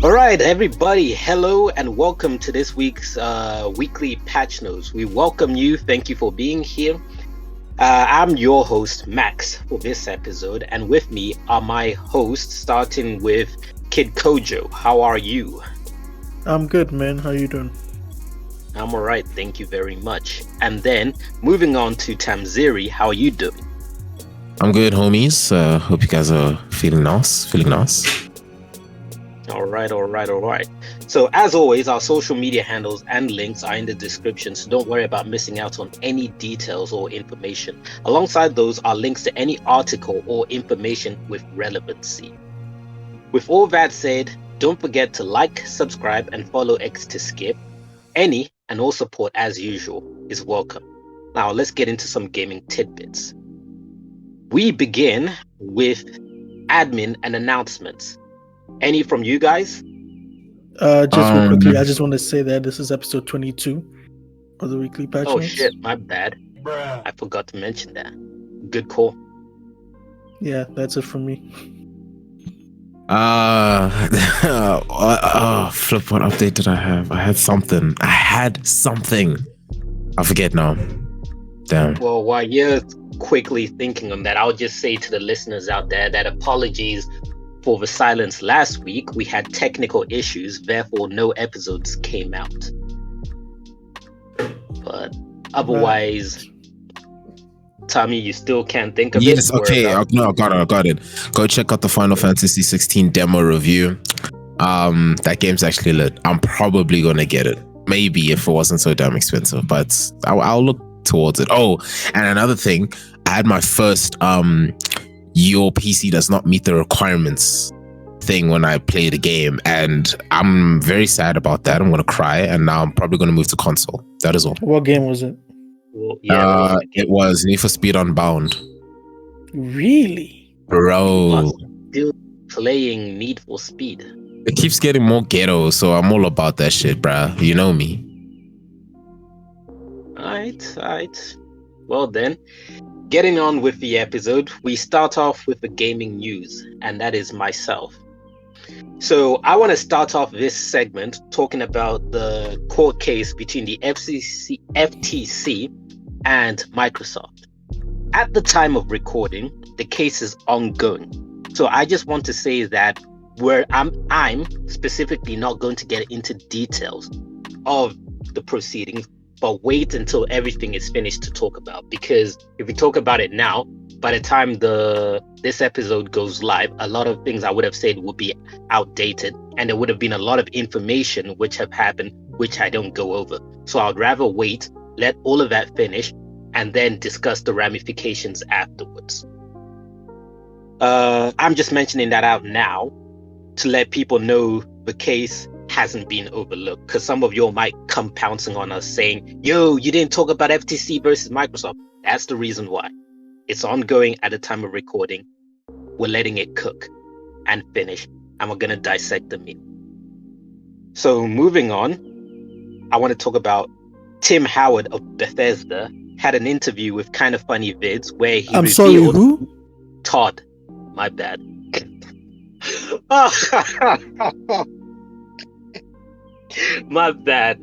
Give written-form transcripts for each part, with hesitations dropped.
All right, everybody, hello and welcome to this week's weekly patch notes. We welcome you. Thank you for being here. I'm your host, Max, for this episode, and with me are my hosts, starting with Kid Kojo. How are you? I'm good, man. How you doing? I'm all right, thank you very much. And then moving on to Thamziri, how are you doing? I'm good, homies. Hope you guys are feeling nice. All right. So as always, our social media handles and links are in the description, so don't worry about missing out on any details or information. Alongside those are links to any article or information with relevancy. With all that said, don't forget to like, subscribe, and follow xQc. Any and all support, as usual, is welcome. Now let's get into some gaming tidbits. We begin with admin and announcements. Any from you guys? Just real quickly, I just want to say that this is episode 22 of the weekly patch Oh notes. shit, my bad. I forgot to mention that. Good call. Yeah, that's it from me. Flip, what update did I have? I had something. I forget now. Damn. Well, while you're quickly thinking on that, I'll just say to the listeners out there that apologies for the silence last week. We had technical issues, therefore no episodes came out. But otherwise, Tommy, you still can't think of it? Yes, okay. No, I got it. Go check out the Final Fantasy 16 demo review. That game's actually lit. I'm probably gonna get it. Maybe if it wasn't so damn expensive, but I'll look towards it. Oh, and another thing, I had my first your PC does not meet the requirements thing when I play the game, and I'm very sad about that. I'm gonna cry, and now I'm probably gonna move to console. That is all. What game was it? Well, yeah, it was Need for Speed Unbound. Really? Bro. Still playing Need for Speed. It keeps getting more ghetto, so I'm all about that shit, bruh. You know me. Alright. Well then, getting on with the episode, we start off with the gaming news, and that is myself. So I want to start off this segment talking about the court case between the FTC and Microsoft. At the time of recording, the case is ongoing. So I just want to say that I'm specifically not going to get into details of the proceedings, but wait until everything is finished to talk about. Because if we talk about it now, by the time this episode goes live, a lot of things I would have said would be outdated, and there would have been a lot of information which have happened which I don't go over. So I'd rather wait, let all of that finish, and then discuss the ramifications afterwards. I'm just mentioning that out now to let people know the case hasn't been overlooked, because some of you might come pouncing on us saying, yo, you didn't talk about FTC versus Microsoft. That's the reason why. It's ongoing at the time of recording. We're letting it cook and finish, and we're going to dissect the meat. So moving on, I want to talk about Tim Howard of Bethesda had an interview with Kind of Funny Vids where he I'm sorry, who? Todd. My bad. My bad.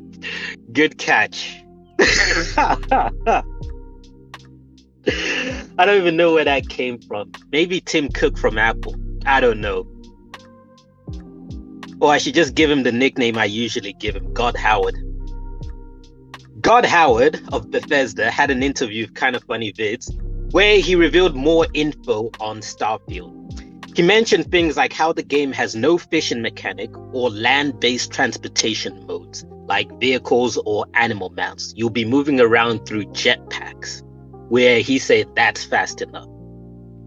Good catch. I don't even know where that came from. Maybe Tim Cook from Apple. I don't know. Or I should just give him the nickname I usually give him, God Howard. God Howard of Bethesda had an interview with Kind of Funny Vids where he revealed more info on Starfield. He mentioned things like how the game has no fishing mechanic or land-based transportation modes, like vehicles or animal mounts. You'll be moving around through jetpacks, where he said that's fast enough.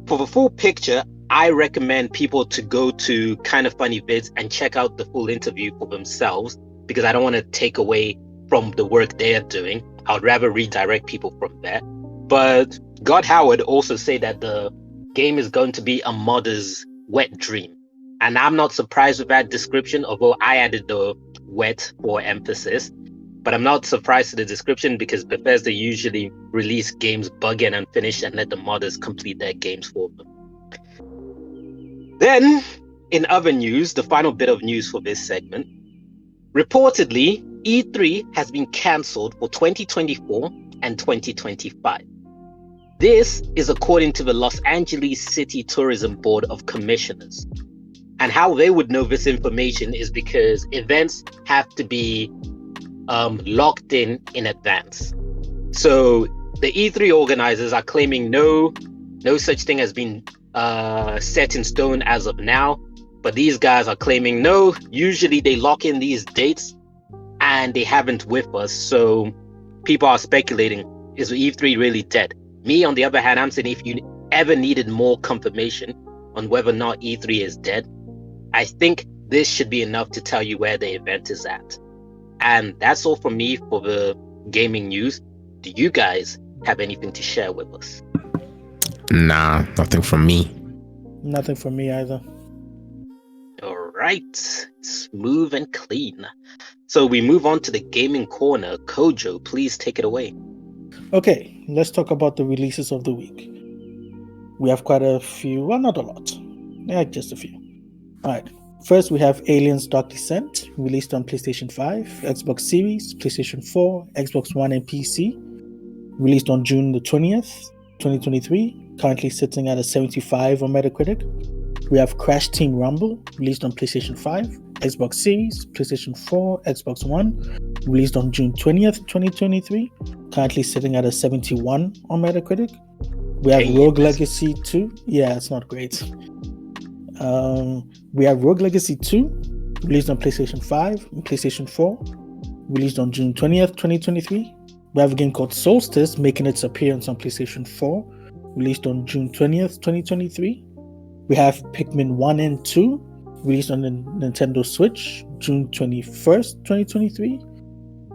For the full picture, I recommend people to go to Kind of Funny Vids and check out the full interview for themselves, because I don't want to take away from the work they're doing. I would rather redirect people from there. But God Howard also said that the game is going to be a modder's wet dream. And I'm not surprised with that description, although I added the wet for emphasis. But I'm not surprised to the description, because Bethesda usually release games buggy and unfinished and let the modders complete their games for them. Then in other news, the final bit of news for this segment. Reportedly, E3 has been cancelled for 2024 and 2025. This is according to the Los Angeles City Tourism Board of Commissioners. And how they would know this information is because events have to be locked in advance. So the E3 organizers are claiming no such thing has been set in stone as of now. But these guys are claiming no, usually they lock in these dates and they haven't with us. So people are speculating, is E3 really dead? Me, on the other hand, I'm saying if you ever needed more confirmation on whether or not E3 is dead, I think this should be enough to tell you where the event is at. And that's all from me for the gaming news. Do you guys have anything to share with us? Nah, nothing from me. Nothing from me either. All right, smooth and clean. So we move on to the gaming corner. Kojo, please take it away. Okay, let's talk about the releases of the week. We have quite a few, well, not a lot. Yeah, just a few. All right. First, we have Aliens Dark Descent, released on PlayStation 5, Xbox Series, PlayStation 4, Xbox One, and PC. Released on June the 20th, 2023. Currently sitting at a 75 on Metacritic. We have Crash Team Rumble, released on PlayStation 5, Xbox Series, PlayStation 4, Xbox One, released on June 20th, 2023, currently sitting at a 71 on Metacritic. We have Rogue Legacy 2. Yeah, it's not great. We have Rogue Legacy 2, released on PlayStation 5 and PlayStation 4, released on June 20th, 2023. We have a game called Solstice, making its appearance on PlayStation 4, released on June 20th, 2023. We have Pikmin 1 and 2, released on the Nintendo Switch, June 21st, 2023.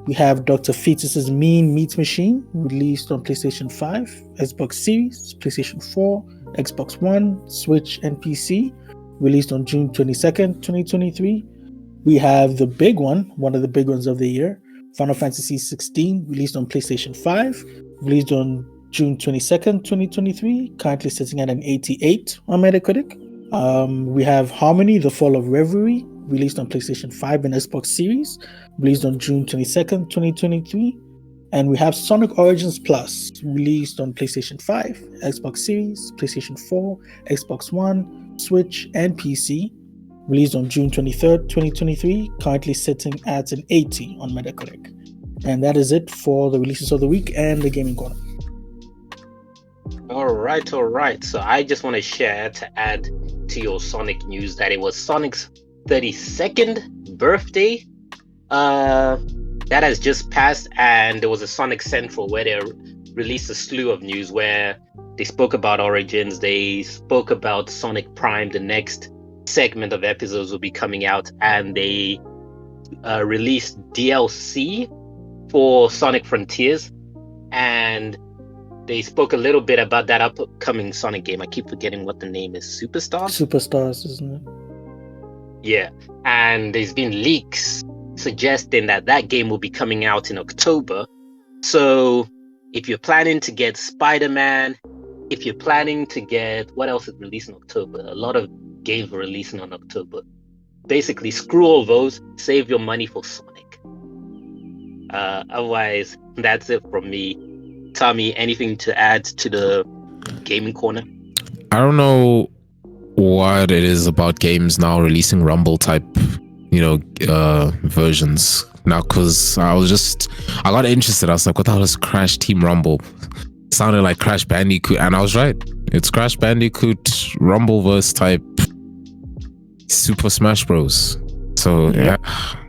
We have Dr. Fetus's Mean Meat Machine, released on PlayStation 5, Xbox Series, PlayStation 4, Xbox One, Switch, and PC, released on June 22nd, 2023. We have the big one of the big ones of the year, Final Fantasy 16, released on PlayStation 5, released on June 22nd, 2023, currently sitting at an 88 on Metacritic. We have Harmony, The Fall of Reverie, released on PlayStation 5 and Xbox Series, released on June 22nd, 2023. And we have Sonic Origins Plus, released on PlayStation 5, Xbox Series, PlayStation 4, Xbox One, Switch, and PC, released on June 23rd, 2023, currently sitting at an 80 on Metacritic. And that is it for the releases of the week and the gaming corner. All right. So I just want to share to add to your Sonic news that it was Sonic's 32nd birthday. That has just passed, and there was a Sonic Central where they released a slew of news where they spoke about Origins, they spoke about Sonic Prime, the next segment of episodes will be coming out, and they released DLC for Sonic Frontiers, and they spoke a little bit about that upcoming Sonic game. I keep forgetting what the name is. Superstars, isn't it? Yeah, and there's been leaks suggesting that game will be coming out in October. So if you're planning to get Spider-Man, if you're planning to get, what else is released in October? A lot of games were releasing on October. Basically, screw all those, save your money for Sonic. Otherwise, that's it from me. Tommy, anything to add to the gaming corner? I don't know what it is about games now releasing Rumble type, versions now, because I got interested. I was like, what the hell is Crash Team Rumble? It sounded like Crash Bandicoot, and I was right. It's Crash Bandicoot Rumbleverse type Super Smash Bros. So yeah,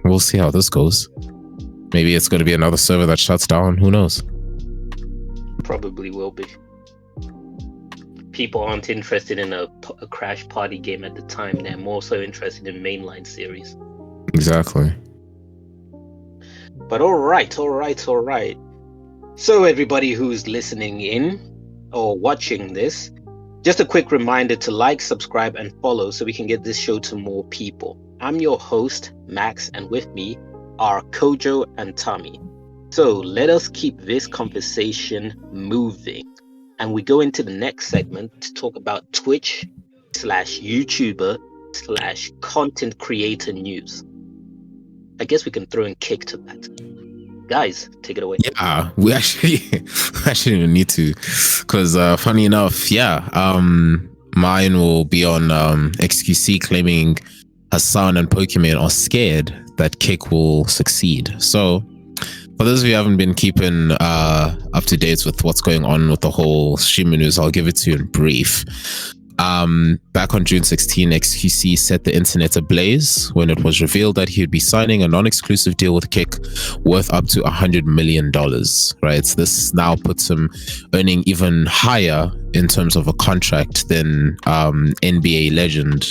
we'll see how this goes. Maybe it's going to be another server that shuts down. Who knows? Probably will be. People aren't interested in a Crash Party game at the time. They're more so interested in mainline series. Exactly. But all right. So everybody who's listening in or watching this, just a quick reminder to like, subscribe, and follow so we can get this show to more people. I'm your host, Max, and with me are Kojo and Tommy. So let us keep this conversation moving. And we go into the next segment to talk about Twitch/YouTuber /content creator news. I guess we can throw in Kick to that. Guys, take it away. Yeah, we actually don't need to, because funny enough, mine will be on xQc claiming Hasan and Pokimane are scared that Kick will succeed. So for those of you who haven't been keeping up to date with what's going on with the whole streaming news, I'll give it to you in brief. Back on June 16, xQc set the internet ablaze when it was revealed that he would be signing a non-exclusive deal with Kick worth up to $100 million, right? So this now puts him earning even higher in terms of a contract than NBA legend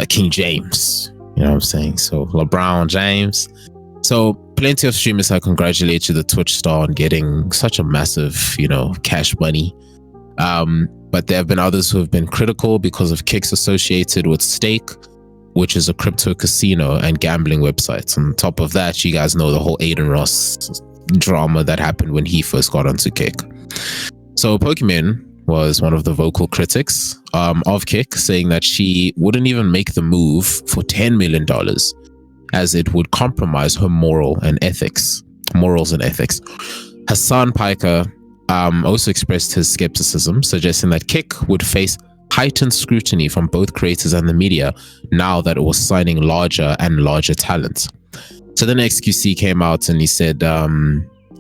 King James. You know what I'm saying? So LeBron James. So plenty of streamers have congratulated the Twitch star on getting such a massive, cash money. But there have been others who have been critical because of Kicks associated with Stake, which is a crypto casino and gambling website. On top of that, you guys know the whole Aiden Ross drama that happened when he first got onto Kick. So Pokimane was one of the vocal critics of Kick, saying that she wouldn't even make the move for $10 million, as it would compromise her morals and ethics. Hasan Piker also expressed his skepticism, suggesting that Kick would face heightened scrutiny from both creators and the media now that it was signing larger and larger talent. So then xQc came out and he said,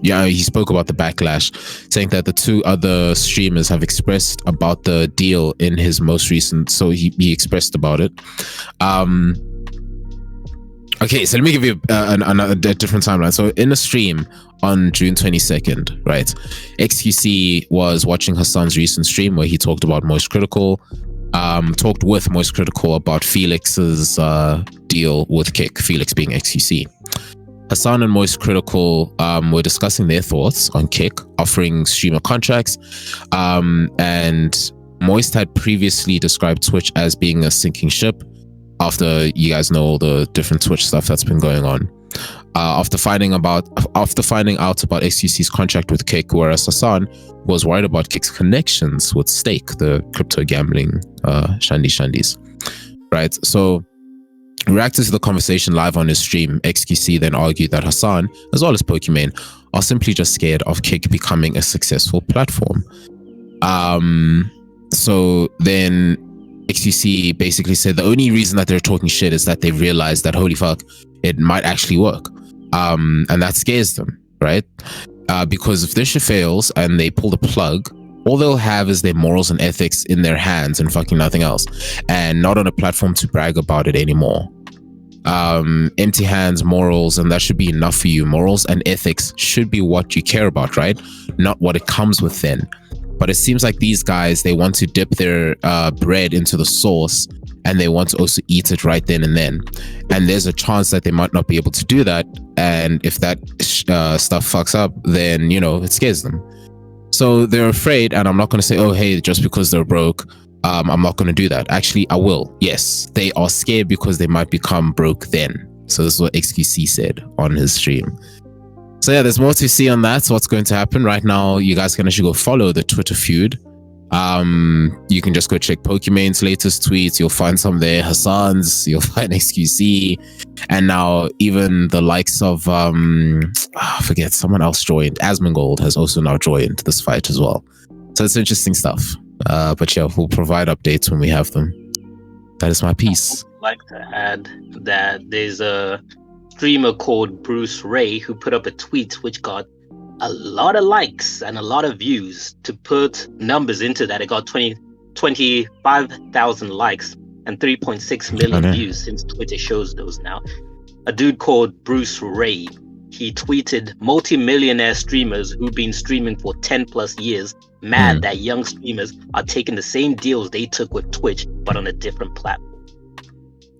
he spoke about the backlash, saying that the two other streamers have expressed about the deal in his most recent, so he expressed about it. Okay, so let me give you a different timeline. So in a stream on June 22nd, right, xQc was watching Hasan's recent stream where he talked about Moist Critical, talked with Moist Critical about Felix's deal with Kick, Felix being xQc. Hasan and Moist Critical were discussing their thoughts on Kick offering streamer contracts, and Moist had previously described Twitch as being a sinking ship, after you guys know all the different Twitch stuff that's been going on. After finding out about xQc's contract with Kick, whereas Hasan was worried about Kick's connections with Stake, the crypto gambling shandies. Right? So reacting to the conversation live on his stream, xQc then argued that Hasan, as well as Pokimane, are simply just scared of Kick becoming a successful platform. So then xQc basically said the only reason that they're talking shit is that they realized that, holy fuck, it might actually work. And that scares them, right? Because if this shit fails and they pull the plug, all they'll have is their morals and ethics in their hands and fucking nothing else, and not on a platform to brag about it anymore. Empty hands, morals, and that should be enough for you. Morals and ethics should be what you care about, right? Not what it comes with then. But it seems like these guys, they want to dip their bread into the sauce, and they want to also eat it right then and then. And there's a chance that they might not be able to do that. And if that stuff fucks up, then, it scares them. So they're afraid, and I'm not going to say, oh, hey, just because they're broke, I'm not going to do that. Actually, I will. Yes, they are scared because they might become broke then. So this is what xQc said on his stream. So yeah, there's more to see on that. So what's going to happen right now, you guys can actually go follow the Twitter feud. You can just go check Pokimane's latest tweets. You'll find some there, Hasan's, you'll find xQc, and now even the likes of I forget, someone else joined. Asmongold has also now joined this fight as well. So it's interesting stuff. But yeah, we'll provide updates when we have them. That is my piece. I'd like to add that there's a streamer called Bruce Ray who put up a tweet which got a lot of likes and a lot of views. To put numbers into that, it got 25,000 likes and 3.6 million views, since Twitter shows those now. A dude called Bruce Ray, he tweeted, multi-millionaire streamers who've been streaming for 10 plus years mad that young streamers are taking the same deals they took with Twitch but on a different platform.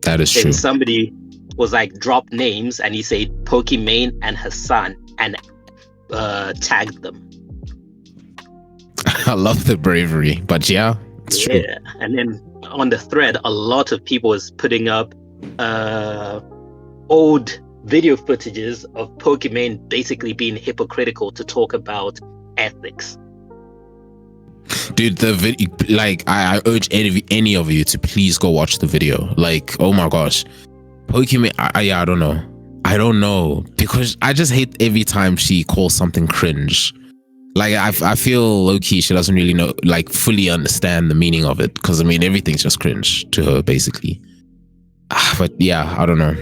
That is true. Somebody was like, drop names, and he said Pokimane and Hasan and tagged them. I love the bravery, but yeah, it's true. Yeah, and then on the thread, a lot of people was putting up old video footages of Pokimane basically being hypocritical to talk about ethics. Dude, the video, like, I urge any of you to please go watch the video. Like, oh my gosh, Pokemon. I don't know, because I just hate every time she calls something cringe. Like, I feel low key she doesn't really know, like, fully understand the meaning of it, because I mean everything's just cringe to her basically. But yeah, I don't know.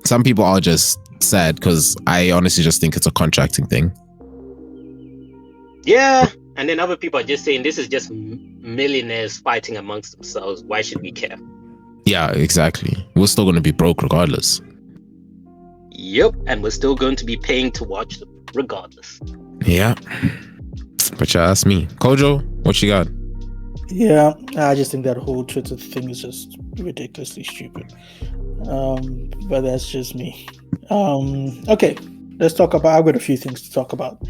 Some people are just sad because I honestly just think it's a contracting thing. Yeah, and then other people are just saying this is just millionaires fighting amongst themselves. Why should we care? Yeah, exactly. We're still going to be broke regardless. Yep, and we're still going to be paying to watch them regardless. Yeah. But yeah, that's me. Kojo, what you got? Yeah, I just think that whole Twitter thing is just ridiculously stupid. But that's just me. Okay, let's talk about. I've got a few things to talk about.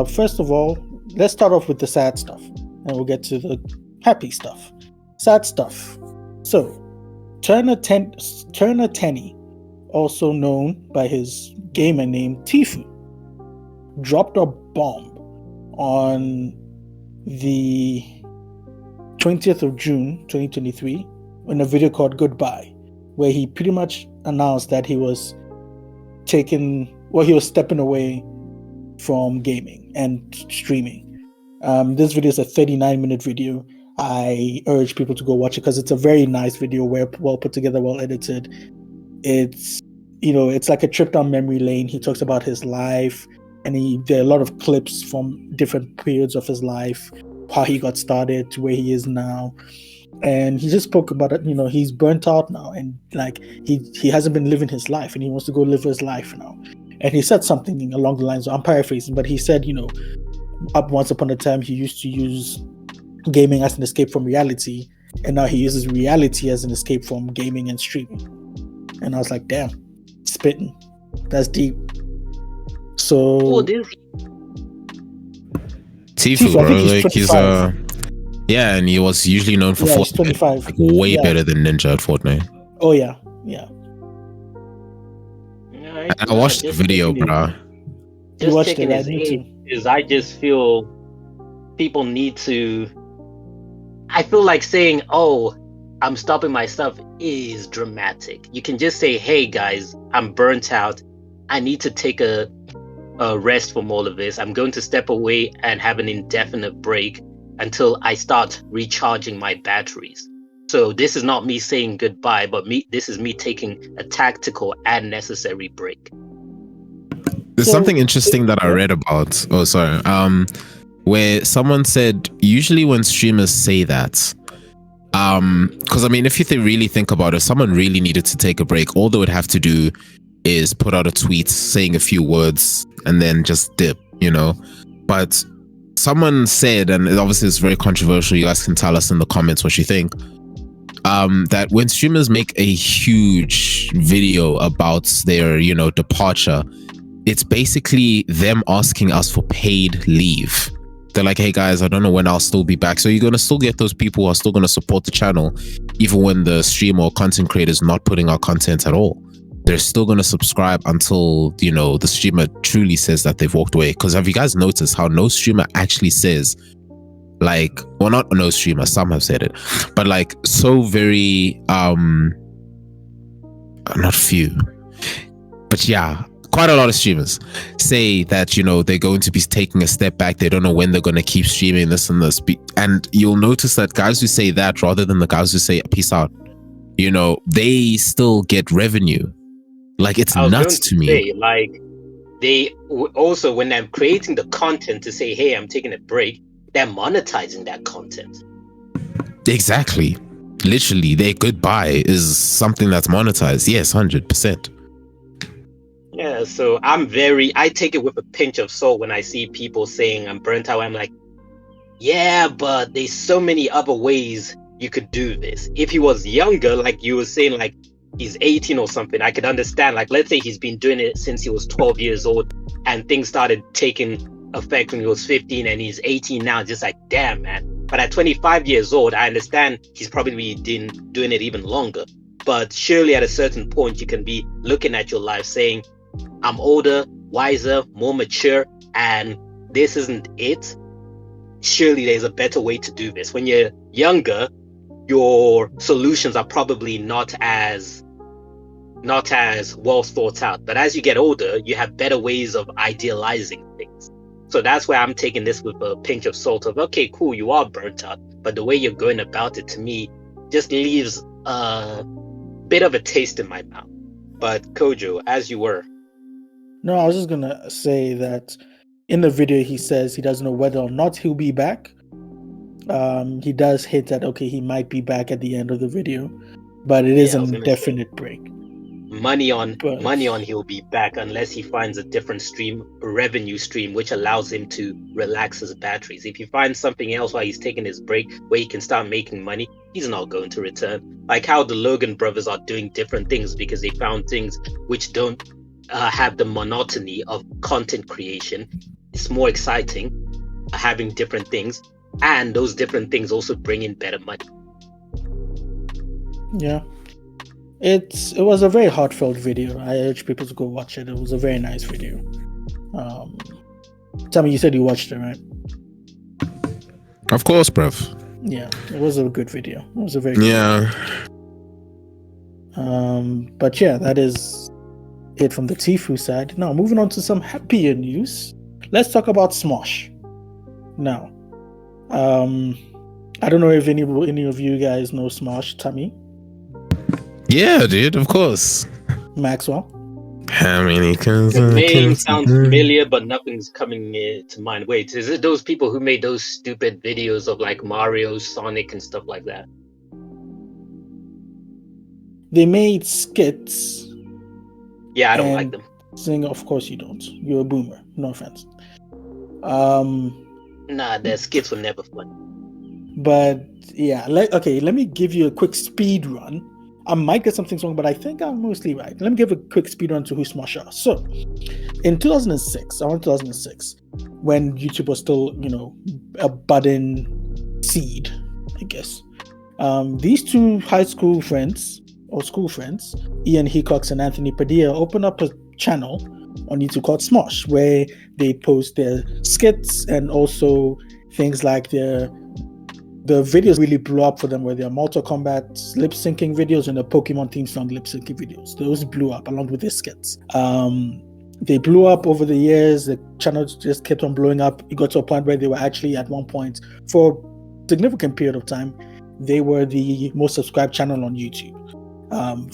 First of all, let's start off with the sad stuff, and we'll get to the happy stuff. Sad stuff. So, Turner Tenny, also known by his gamer name Tifu, dropped a bomb on the 20th of June 2023 in a video called Goodbye, where he pretty much announced that he was stepping away from gaming and streaming. This video is a 39-minute video. I urge people to go watch it because it's a very nice video, well put together, well edited. It's like a trip down memory lane. He talks about his life, and there are a lot of clips from different periods of his life, how he got started to where he is now. And he just spoke about it. He's burnt out now, and like he hasn't been living his life, and he wants to go live his life now. And he said something along the lines, I'm paraphrasing, but he said, once upon a time he used to use gaming as an escape from reality, and now he uses reality as an escape from gaming and streaming. And I was like, damn, spitting. That's deep. So Tifu, bro, like he's yeah, and he was usually known for Fortnite, like way better than Ninja at Fortnite. Oh yeah. I watched the video, bro. Just checking his age, because I just feel people need to. I feel like saying, "Oh, I'm stopping my stuff" is dramatic. You can just say, "Hey guys, I'm burnt out. I need to take a rest from all of this. I'm going to step away and have an indefinite break until I start recharging my batteries." So this is not me saying goodbye, but this is me taking a tactical and necessary break. There's something interesting that I read about. Oh, sorry. Where someone said usually when streamers say that, because I mean, if you really think about it, someone really needed to take a break. All they would have to do is put out a tweet saying a few words and then just dip, But someone said, and obviously it's very controversial, you guys can tell us in the comments what you think, that when streamers make a huge video about their, departure, it's basically them asking us for paid leave. They're like, hey guys, I don't know when I'll still be back. So you're going to still get those people who are still going to support the channel, even when the streamer or content creator is not putting out content at all. They're still going to subscribe until, the streamer truly says that they've walked away. Because have you guys noticed how no streamer actually says, like, well, not no streamer, some have said it, but like so very, not few, but yeah, quite a lot of streamers say that, they're going to be taking a step back. They don't know when they're going to keep streaming this and this. And you'll notice that guys who say that rather than the guys who say peace out, they still get revenue. Like, it's nuts to me. Say, like, they also, when they're creating the content to say, hey, I'm taking a break, they're monetizing that content. Exactly. Literally, their goodbye is something that's monetized. Yes, 100%. Yeah, so I take it with a pinch of salt when I see people saying I'm burnt out. I'm like, yeah, but there's so many other ways you could do this. If he was younger, like you were saying, like he's 18 or something, I could understand. Like, let's say he's been doing it since he was 12 years old and things started taking effect when he was 15 and he's 18 now, just like, damn, man. But at 25 years old, I understand he's probably been doing it even longer. But surely at a certain point, you can be looking at your life saying, I'm older, wiser, more mature, and this isn't it. surely there's a better way to do this. When you're younger, your solutions are probably not as well thought out. But as you get older, you have better ways of idealizing things. So that's where I'm taking this with a pinch of salt of, okay, cool, you are burnt out, but the way you're going about it, to me, just leaves a bit of a taste in my mouth. But Kojo, as you were. No, I was just gonna say that in the video he says he doesn't know whether or not he'll be back. He does hint that, okay, he might be back at the end of the video, but it is an indefinite break. Money on he'll be back unless he finds a different revenue stream, which allows him to relax his batteries. If he finds something else while he's taking his break where he can start making money, he's not going to return. Like how the Logan brothers are doing different things because they found things which don't have the monotony of content creation. It's more exciting having different things, and those different things also bring in better money. Yeah. It was a very heartfelt video. I urge people to go watch it. It was a very nice video. Tommy, you said you watched it, right? Of course, bruv. Yeah, it was a good video. It was a very good video. But yeah, that is it from the Tfue side. Now, moving on to some happier news. Let's talk about Smosh. Now, I don't know if any of you guys know Smosh. Tommy? Yeah, dude, of course. Maxwell? How many cans? The name sounds familiar, but nothing's coming to mind. Wait, is it those people who made those stupid videos of like Mario, Sonic, and stuff like that? They made skits. Yeah, I don't like them. Of course you don't. You're a boomer. No offense. Nah, their skits were never fun. But yeah, let me give you a quick speed run. I might get some things wrong, but I think I'm mostly right. Let me give a quick speed run to who Smosh are. So, in 2006, when YouTube was still, a budding seed, I guess, these two high school friends, or school friends, Ian Hecox and Anthony Padilla, opened up a channel on YouTube called Smosh, where they post their skits and also things like the videos really blew up for them, where their Mortal Kombat lip syncing videos and the Pokemon theme song lip syncing videos. Those blew up along with their skits. They blew up over the years. The channel just kept on blowing up. It got to a point where they were actually at one point, for a significant period of time, they were the most subscribed channel on YouTube.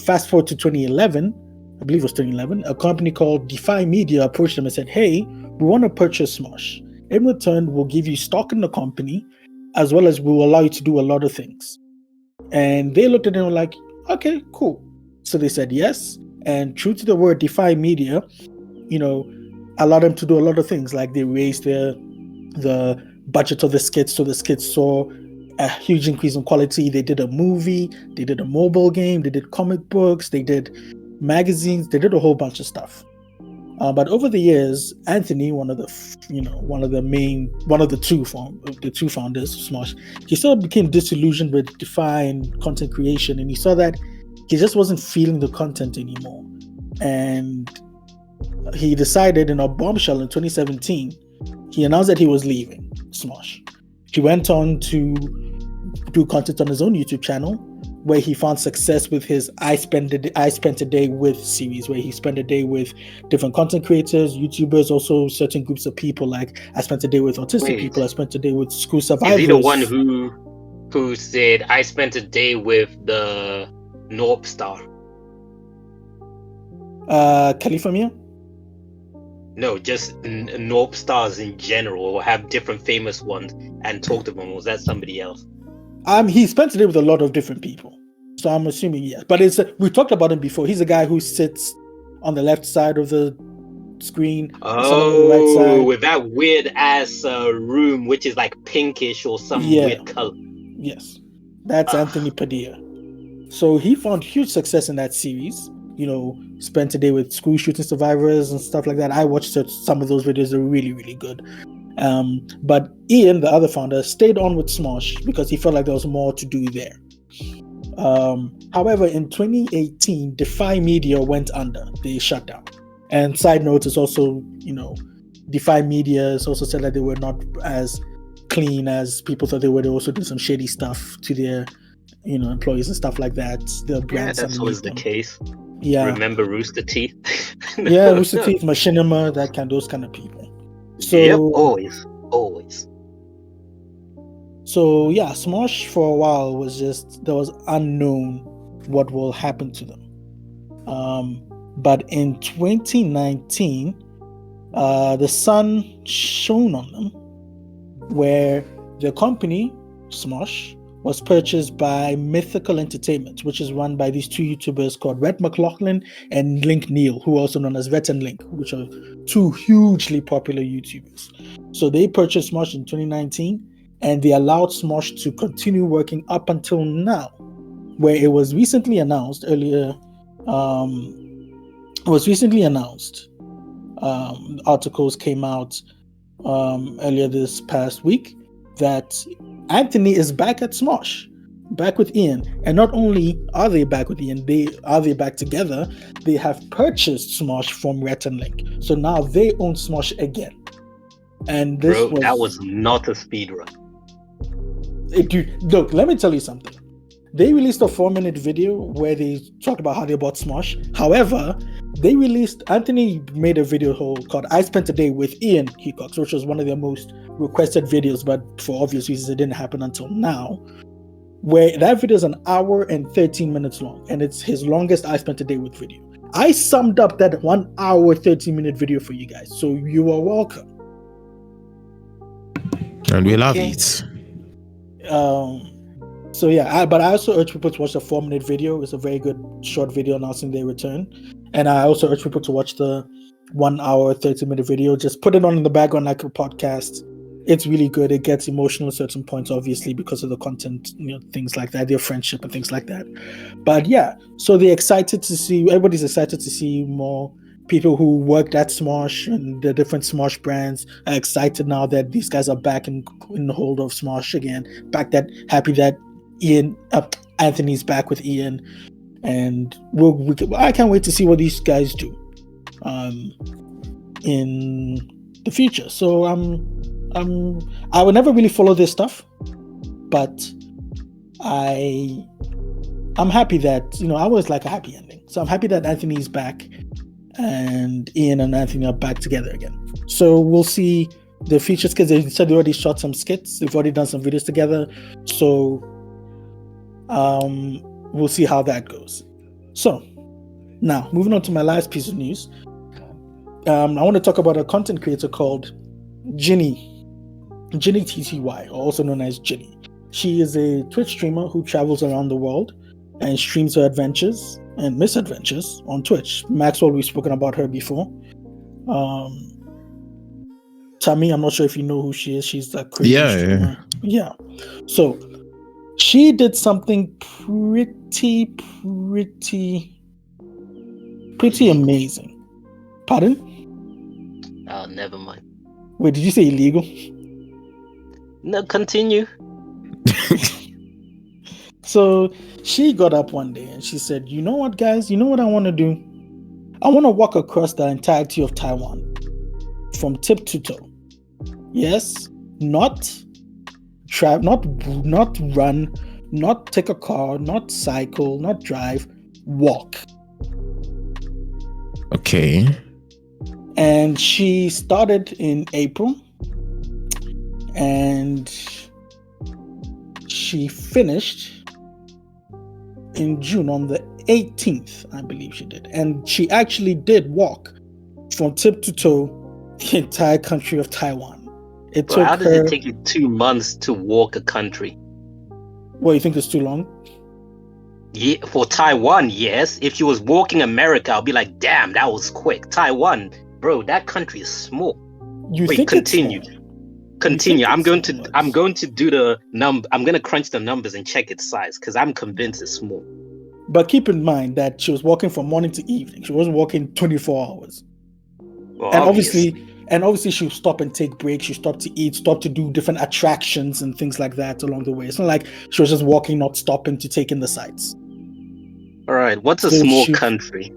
Fast forward to 2011, I believe it was 2011, a company called Defy Media approached them and said, hey, we want to purchase Smosh. In return, we'll give you stock in the company, as well as we'll allow you to do a lot of things. And they looked at it and were like, okay, cool. So they said yes. And true to the word, Defy Media, allowed them to do a lot of things. Like they raised the budget of the skits, so the skits saw a huge increase in quality. They did a movie, they did a mobile game, they did comic books, they did magazines, they did a whole bunch of stuff. But over the years, Anthony, one of the two founders of Smosh, he sort of became disillusioned with Defy and content creation, and he saw that he just wasn't feeling the content anymore. And he decided in a bombshell in 2017, he announced that he was leaving Smosh. He went on to do content on his own YouTube channel, where he found success with his I Spent a Day With series, where he spent a day with different content creators, YouTubers, also certain groups of people. Like I spent a day with autistic people, I spent a day with school survivors. Is he the one who said I spent a day with the Norp Star? California? No, just Norp Stars in general, or have different famous ones and talk to them. Was that somebody else? He spent a day with a lot of different people, so I'm assuming yes. But we talked about him before. He's a guy who sits on the left side of the screen. Oh, the right side. With that weird ass room, which is like pinkish or some weird color. Yes, that's Anthony Padilla. So he found huge success in that series. Spent a day with school shooting survivors and stuff like that. I watched some of those videos. They're really, really good. But Ian, the other founder, stayed on with Smosh because he felt like there was more to do there. However, in 2018, Defy Media went under. They shut down. And side note is also, Defy Media has also said that they were not as clean as people thought they were. They also do some shady stuff to their, employees and stuff like that. Their brands that's always the them. case. Yeah. Remember Rooster Teeth? Yeah, Rooster Teeth, Machinima, those kind of people. So yep, always. So yeah, Smosh for a while was unknown what will happen to them. But in 2019, the sun shone on them, where the company Smosh was purchased by Mythical Entertainment, which is run by these two YouTubers called Rhett McLaughlin and Link Neal, who are also known as Rhett and Link, which are two hugely popular YouTubers. So they purchased Smosh in 2019, and they allowed Smosh to continue working up until now, where it was recently announced articles came out earlier this past week that Anthony is back at Smosh, back with Ian. And not only are they back with Ian, they back together. They have purchased Smosh from Rhett and Link. So now they own Smosh again. And that was not a speedrun. Look, let me tell you something. They released a 4-minute video where they talked about how they bought Smosh. However, Anthony made a video called I Spent a Day with Ian Hecox, which was one of their most requested videos, but for obvious reasons it didn't happen until now, where that video is an hour and 13 minutes long, and it's his longest I Spent a Day with video. I summed up that 1 hour 13-minute video for you guys, so you are welcome. And we love it. So yeah, but I also urge people to watch the 4-minute video. It's a very good short video announcing their return. And I also urge people to watch the 1 hour 30-minute video. Just put it on in the background like a podcast. It's really good. It gets emotional at certain points, obviously, because of the content, things like that, their friendship and things like that. But yeah, so everybody's excited to see more people who worked at Smosh and the different Smosh brands are excited now that these guys are back in the hold of Smosh again. Happy that Anthony's back with Ian, and I can't wait to see what these guys do in the future. So I would never really follow this stuff, but I'm happy that I always like a happy ending. So I'm happy that Anthony's back, and Ian and Anthony are back together again. So we'll see the features, because they said they already shot some skits. They've already done some videos together. So we'll see how that goes. So now moving on to my last piece of news. I want to talk about a content creator called Jinnytty, or also known as Jinny. She is a Twitch streamer who travels around the world and streams her adventures and misadventures on Twitch. Maxwell, we've spoken about her before. Tammy, I'm not sure if you know who she is. She's a crazy streamer. Yeah. So she did something pretty amazing. Pardon? Never mind. Wait, did you say illegal? No, continue. So she got up one day and she said, you know what, guys? You know what I want to do? I want to walk across the entirety of Taiwan from tip to toe. Yes, not run, not take a car, not cycle, not drive, walk. Okay. And she started in April, and she finished in June on the 18th, I believe she did. And she actually did walk from tip to toe the entire country of Taiwan. How does it take you 2 months to walk a country? Well, you think it's too long? Yeah, for Taiwan, yes. If she was walking America, I'll be like, damn, that was quick. Taiwan, bro, that country is small. Continue. I'm going to do the number. I'm going to crunch the numbers and check its size, because I'm convinced it's small. But keep in mind that she was walking from morning to evening. She wasn't walking 24 hours. Well, and obviously she'll stop and take breaks. She stopped to eat, stopped to do different attractions and things like that along the way. It's not like she was just walking, not stopping to take in the sights. All right, what's a small country?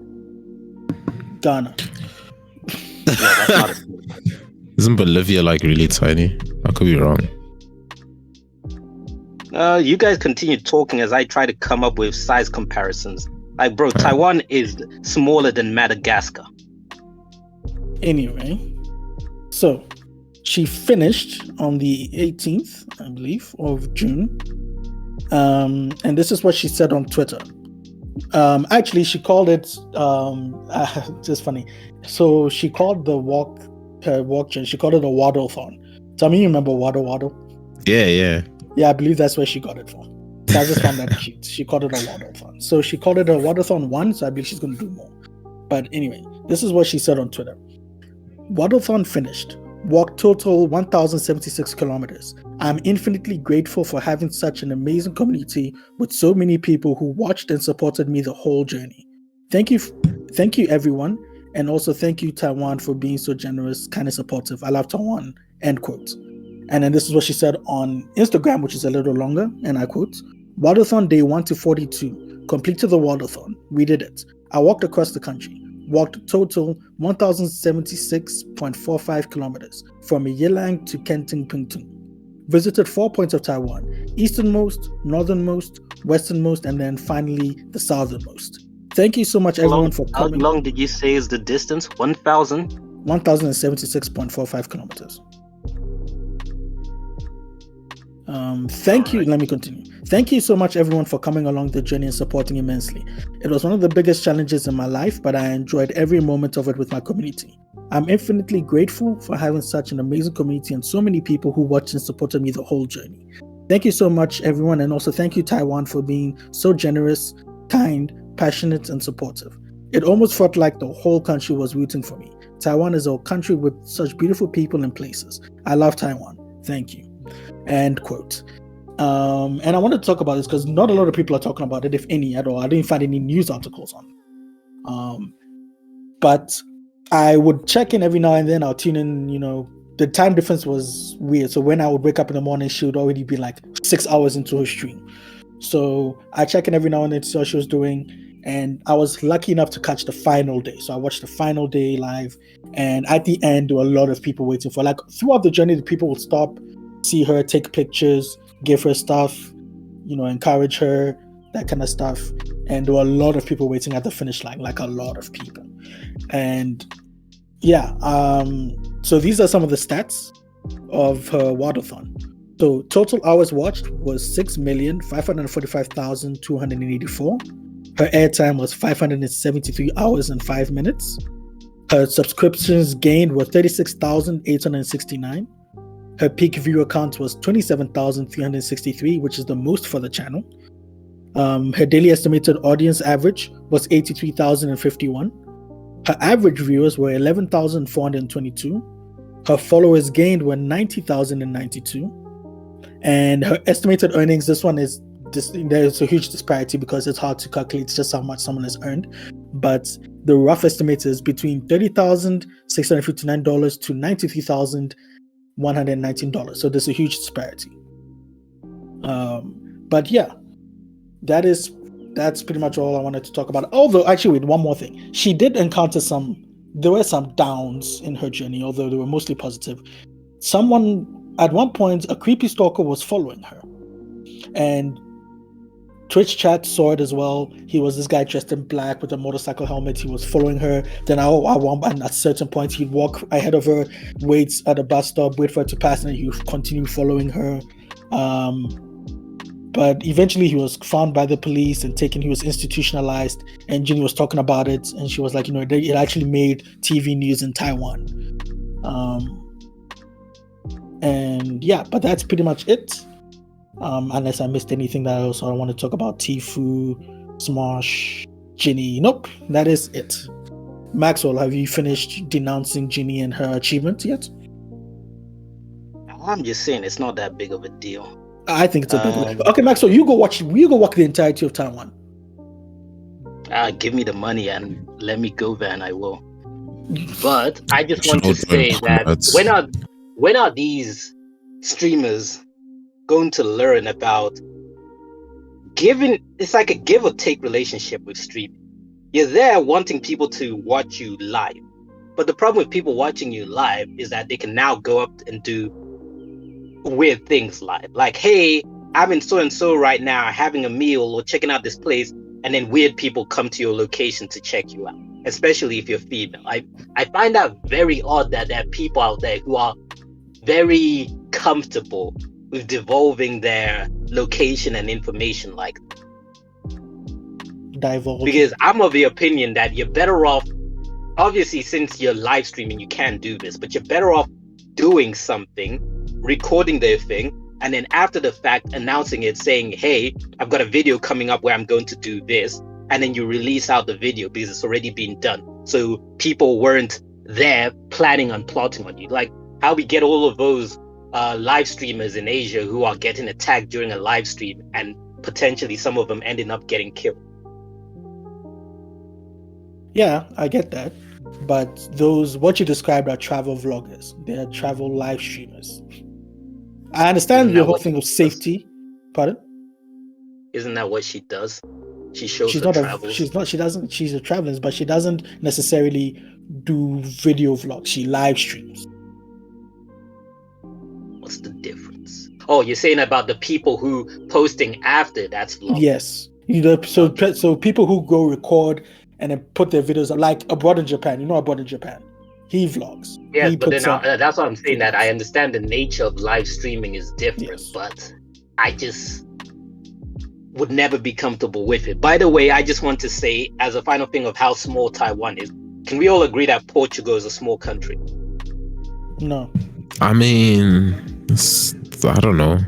Ghana. No, that's not a small country. Isn't Bolivia like really tiny? I could be wrong. You guys continue talking as I try to come up with size comparisons. Like, bro, Taiwan is smaller than Madagascar. Anyway, so she finished on the 18th, I believe, of June. And this is what she said on Twitter. Actually, she called it just funny. So she called the walk journey, she called it a waddle-thon. Tell me you remember waddle? Yeah. Yeah, I believe that's where she got it from. So I just found that cute. She called it a waddle-thon. So she called it a waddle-thon 1, so I believe she's going to do more. But anyway, this is what she said on Twitter. Waddle-thon finished. Walked total 1,076 kilometers. I'm infinitely grateful for having such an amazing community with so many people who watched and supported me the whole journey. Thank you everyone. And also thank you, Taiwan, for being so generous, kind of supportive. I love Taiwan, end quote. And then this is what she said on Instagram, which is a little longer, and I quote, Waddle-thon day 1 to 42. Completed the waddle-thon. We did it. I walked across the country. Walked total 1,076.45 kilometers from Yilang to Kenting Pingtung. Visited 4 points of Taiwan, easternmost, northernmost, westernmost, and then finally the southernmost. Thank you so much, everyone, for coming. How long did you say is the distance? 1,000? 1,076.45 kilometers. Thank you. Let me continue. Thank you so much, everyone, for coming along the journey and supporting immensely. It was one of the biggest challenges in my life, but I enjoyed every moment of it with my community. I'm infinitely grateful for having such an amazing community and so many people who watched and supported me the whole journey. Thank you so much, everyone, and also thank you, Taiwan, for being so generous, kind, passionate, and supportive. It almost felt like the whole country was rooting for me. Taiwan is a country with such beautiful people and places. I love Taiwan. Thank you. End quote. And I want to talk about this because not a lot of people are talking about it, if any at all. I didn't find any news articles on it. But I would check in every now and then. I'll tune in, the time difference was weird. So when I would wake up in the morning, she would already be like 6 hours into her stream. So I check in every now and then to see how she was doing. And I was lucky enough to catch the final day. So I watched the final day live. And at the end, there were a lot of people waiting for, throughout the journey, the people would stop, see her, take pictures, give her stuff, encourage her, that kind of stuff. And there were a lot of people waiting at the finish line, a lot of people. And yeah, so these are some of the stats of her waddle-thon. So total hours watched was 6,545,284. Her airtime was 573 hours and 5 minutes. Her subscriptions gained were 36,869. Her peak viewer count was 27,363, which is the most for the channel. Her daily estimated audience average was 83,051. Her average viewers were 11,422. Her followers gained were 90,092. And her estimated earnings, there's a huge disparity because it's hard to calculate just how much someone has earned. But the rough estimate is between $30,659 to $93,119. So there's a huge disparity. But yeah, that's pretty much all I wanted to talk about. Although, actually, wait, one more thing. She did encounter there were some downs in her journey, although they were mostly positive. At one point, a creepy stalker was following her. And Twitch chat saw it as well. He was this guy dressed in black with a motorcycle helmet. He was following her. Then at a certain point, he'd walk ahead of her, wait at a bus stop, wait for her to pass, and he would continue following her. But eventually he was found by the police and taken. He was institutionalized, and Jinny was talking about it, and she was like, it actually made TV news in Taiwan. And yeah, but that's pretty much it. Unless I missed anything that else I want to talk about. Tfue, Smosh, Jinny. Nope, that is it. Maxwell, have you finished denouncing Jinny and her achievement yet? I'm just saying it's not that big of a deal. I think it's a big deal. Okay, Maxwell, you go walk the entirety of Taiwan. Give me the money and let me go there, and I will. But I just want to say that when are these streamers going to learn about giving? It's like a give or take relationship with streaming. You're there wanting people to watch you live, but the problem with people watching you live is that they can now go up and do weird things live. Like, hey, I'm in so and so right now, having a meal or checking out this place, and then weird people come to your location to check you out, especially if you're female. I find that very odd that there are people out there who are very comfortable with devolving their location and information like that. Divulge. Because I'm of the opinion that you're better off, obviously, since you're live streaming, you can't do this, but you're better off doing something, recording the thing, and then after the fact, announcing it, saying, hey, I've got a video coming up where I'm going to do this. And then you release out the video because it's already been done. So people weren't there planning on plotting on you. Like how we get all of those live streamers in Asia who are getting attacked during a live stream and potentially some of them ending up getting killed. Yeah, I get that. But those, what you described are travel vloggers. They're travel live streamers. I understand your whole thing of safety. Pardon? Isn't that what she does? She shows She's her not travels. She's a traveler, but she doesn't necessarily do video vlogs. She live streams. What's the difference? Oh, you're saying about the people who posting after that's vlogging. Yes. So people who go record and then put their videos up, like abroad in Japan. You know, abroad in Japan, he vlogs. Yes, but then that's what I'm saying. That I understand the nature of live streaming is different, but I just would never be comfortable with it. By the way, I just want to say, as a final thing of how small Taiwan is, can we all agree that Portugal is a small country? No. I mean, I don't know.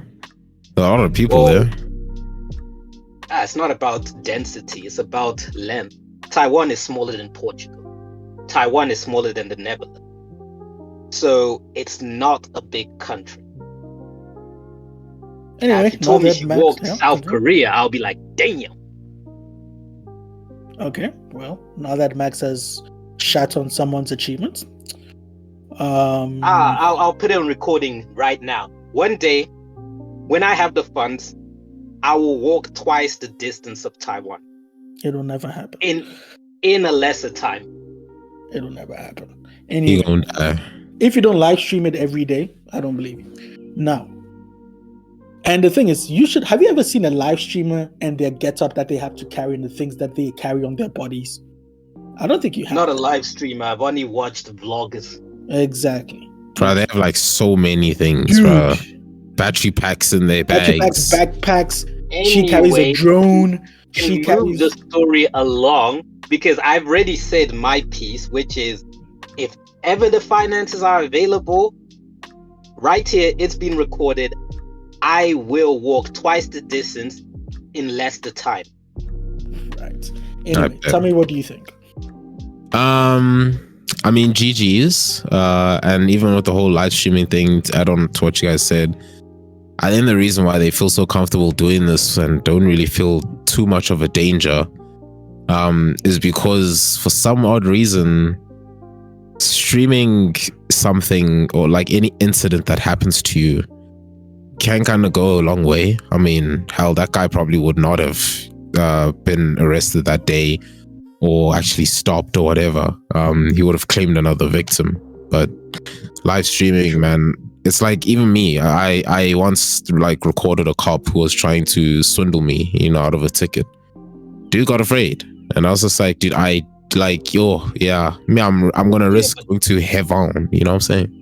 There are a lot of people there. It's not about density. It's about length. Taiwan is smaller than Portugal. Taiwan is smaller than the Netherlands. So it's not a big country. Anyway, if you told me she walked South Korea, I'll be like, damn. Okay, well, now that Max has shat on someone's achievements, I'll put it on recording right now. One day, when I have the funds, I will walk twice the distance of Taiwan. It'll never happen. In a lesser time. It'll never happen. Anyway, You're gonna die. If you don't live stream it every day, I don't believe you. Now, and the thing is, have you ever seen a live streamer and their get-up that they have to carry and the things that they carry on their bodies? I don't think you have. Not a live streamer. I've only watched vloggers. Exactly. Bro, they have like so many things, bro. Battery packs in their bags. Backpacks. Anyway, she carries a drone. She carries the story along because I've already said my piece, which is if ever the finances are available, right here, it's been recorded. I will walk twice the distance in less the time. Right. Anyway, tell me, what do you think? I mean, GG's, and even with the whole live streaming thing, to add on to what you guys said, I think the reason why they feel so comfortable doing this and don't really feel too much of a danger, is because for some odd reason, streaming something or like any incident that happens to you can kind of go a long way. I mean, hell, that guy probably would not have been arrested that day or actually stopped or whatever. He would have claimed another victim. But live streaming, man, it's like even me. I once like recorded a cop who was trying to swindle me, out of a ticket. Dude got afraid, and I was just like, dude, I'm gonna risk going to heaven. You know what I'm saying?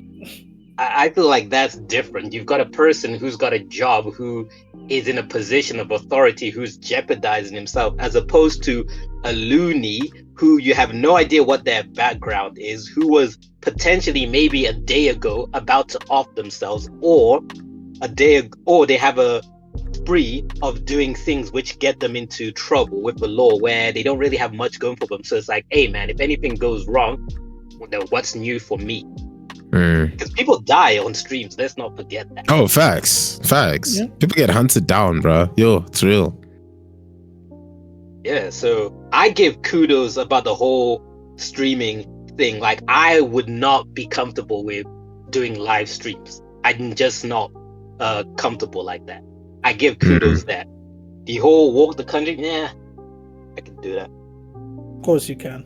I feel like that's different. You've got a person who's got a job, who is in a position of authority, who's jeopardizing himself, as opposed to a loony who you have no idea what their background is, who was potentially maybe a day ago about to off themselves, or they have a spree of doing things which get them into trouble with the law where they don't really have much going for them. So it's like, hey man, if anything goes wrong, then what's new for me? Because people die on streams, let's not forget that. Oh, facts. Yeah. People get hunted down, bro. Yo, it's real. Yeah, so I give kudos about the whole streaming thing. Like, I would not be comfortable with doing live streams. I'm just not comfortable like that. I give kudos that. The whole walk the country, I can do that. Of course you can.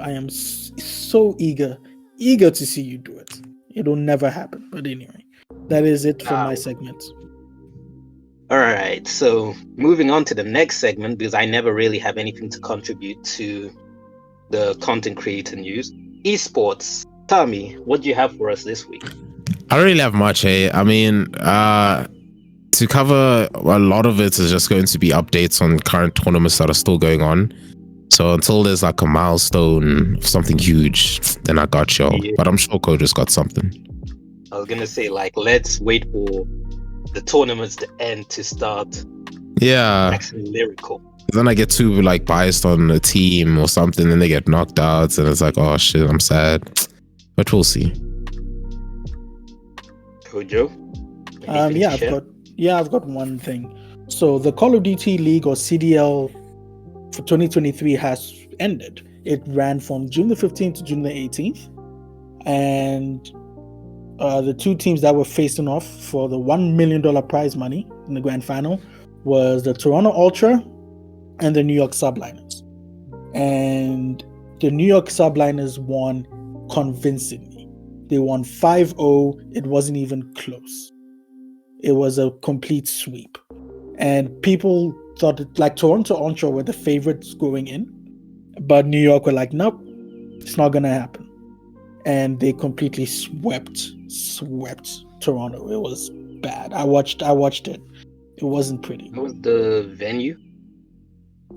I am so eager to see you do it. It'll never happen. But anyway, that is it for my segment. All right, so moving on to the next segment, because I never really have anything to contribute to the content creator news. Esports. Tell me, what do you have for us this week? I don't really have much, I mean, to cover a lot of it is just going to be updates on current tournaments that are still going on. So until there's like a milestone, something huge, then I got y'all. Yeah. But I'm sure Kojo's got something. I was gonna say, like, let's wait for the tournaments to end to start waxing lyrical. Then I get too like biased on a team or something, and they get knocked out, and it's like, oh shit, I'm sad. But we'll see. Kojo? I've got one thing. So the Call of Duty League, or CDL, for 2023 has ended. It ran from June the 15th to June the 18th, and the two teams that were facing off for the $1 million prize money in the grand final was the Toronto Ultra and the New York Subliners. And the New York Subliners won convincingly. They won 5-0. It wasn't even close. It was a complete sweep. And people thought like Toronto Ultra were the favorites going in, but New York were like, nope, it's not gonna happen. And they completely swept Toronto. It was bad. I watched it. It wasn't pretty. What was the venue?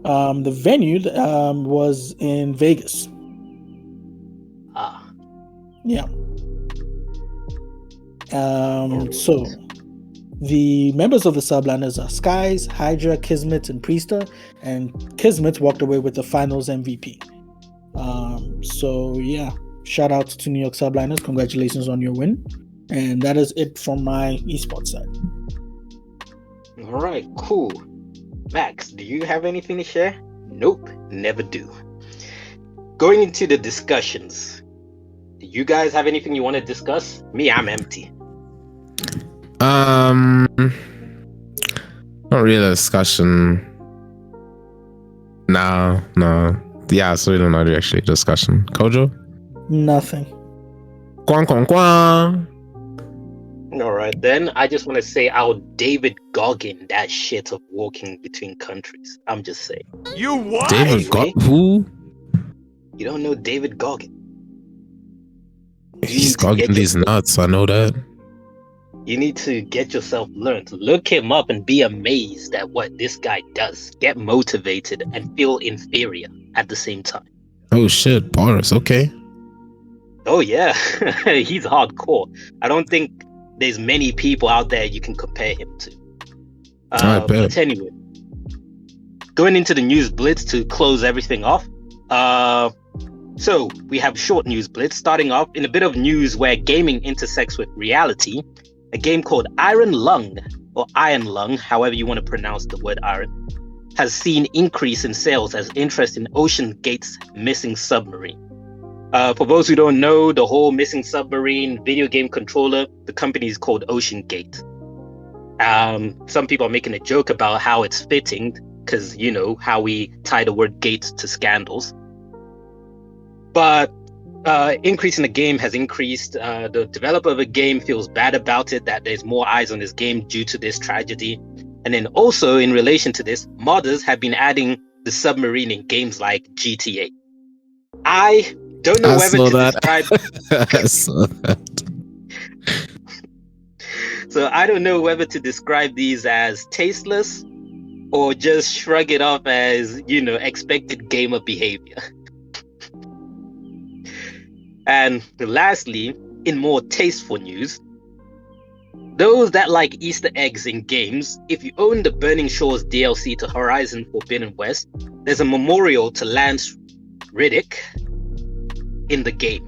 The venue was in Vegas. Yeah. So the members of the Subliners are Skies, Hydra, Kismet, and Priester, and Kismet walked away with the finals MVP. So yeah, shout out to New York Subliners. Congratulations on your win. And that is it from my esports side. All right, cool. Max, do you have anything to share? Nope, never do. Going into the discussions, do you guys have anything you want to discuss? Me, I'm empty. Not really a discussion. No. Yeah, it's really not actually a discussion. Kojo? Nothing. Kwang. All right, then I just want to say I'll David Goggin that shit of walking between countries. I'm just saying. You what? David who? You don't know David Goggin? He's gogging these nuts, I know that. You need to get yourself learned. Look him up and be amazed at what this guy does. Get motivated and feel inferior at the same time. Oh shit, Boris, okay. Oh yeah, he's hardcore. I don't think there's many people out there you can compare him to. But anyway, going into the news blitz to close everything off. So we have short news blitz starting off in a bit of news where gaming intersects with reality. A game called Iron Lung, or Iron Lung, however you want to pronounce the word iron, has seen increase in sales as interest in Ocean Gate's Missing Submarine. For those who don't know, the whole Missing Submarine video game controller, the company is called Ocean Gate. Some people are making a joke about how it's fitting, because, you know, how we tie the word gate to scandals. But increase in the game has increased. The developer of the game feels bad about it, that there's more eyes on this game due to this tragedy. And then also in relation to this, modders have been adding the submarine in games like GTA. I don't know whether to describe... I saw that. So I don't know whether to describe these as tasteless or just shrug it off as, you know, expected gamer behavior. And lastly, in more tasteful news, those that like Easter eggs in games, if you own the Burning Shores DLC to Horizon Forbidden West, there's a memorial to Lance Riddick in the game.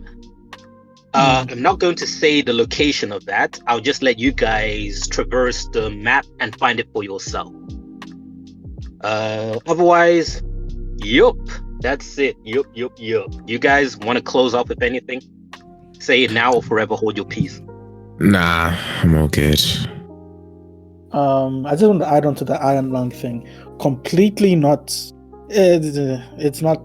I'm not going to say the location of that. I'll just let you guys traverse the map and find it for yourself. Otherwise, yup, that's it. Yup. You guys want to close off with anything? Say it now or forever hold your peace. Nah, I'm all good. I just want to add on to the Iron Lung thing. Completely not. It's not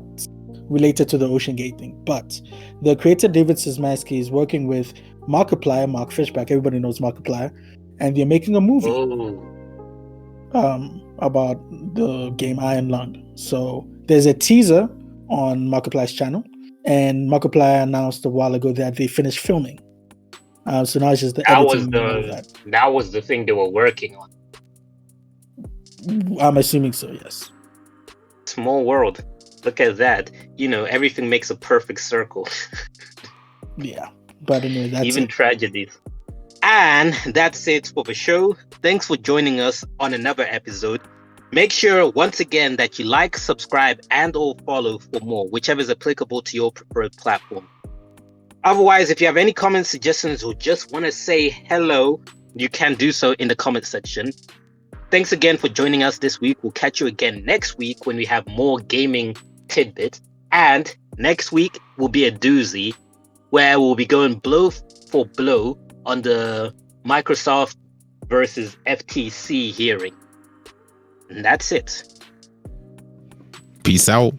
related to the Ocean Gate thing, but the creator David Szymanski is working with Markiplier, Mark Fishback. Everybody knows Markiplier, and they're making a movie. about the game Iron Lung. So there's a teaser on Markiplier's channel, and Markiplier announced a while ago that they finished filming. So now it's just the editing and all of that. That was the thing they were working on. I'm assuming so, yes. Small world. Look at that. Everything makes a perfect circle. Yeah. But anyway, that's even it. Tragedies. And that's it for the show. Thanks for joining us on another episode. Make sure, once again, that you like, subscribe, and or follow for more, whichever is applicable to your preferred platform. Otherwise, if you have any comments, suggestions, or just want to say hello, you can do so in the comment section. Thanks again for joining us this week. We'll catch you again next week when we have more gaming tidbits. And next week will be a doozy where we'll be going blow for blow on the Microsoft versus FTC hearing. And that's it. Peace out.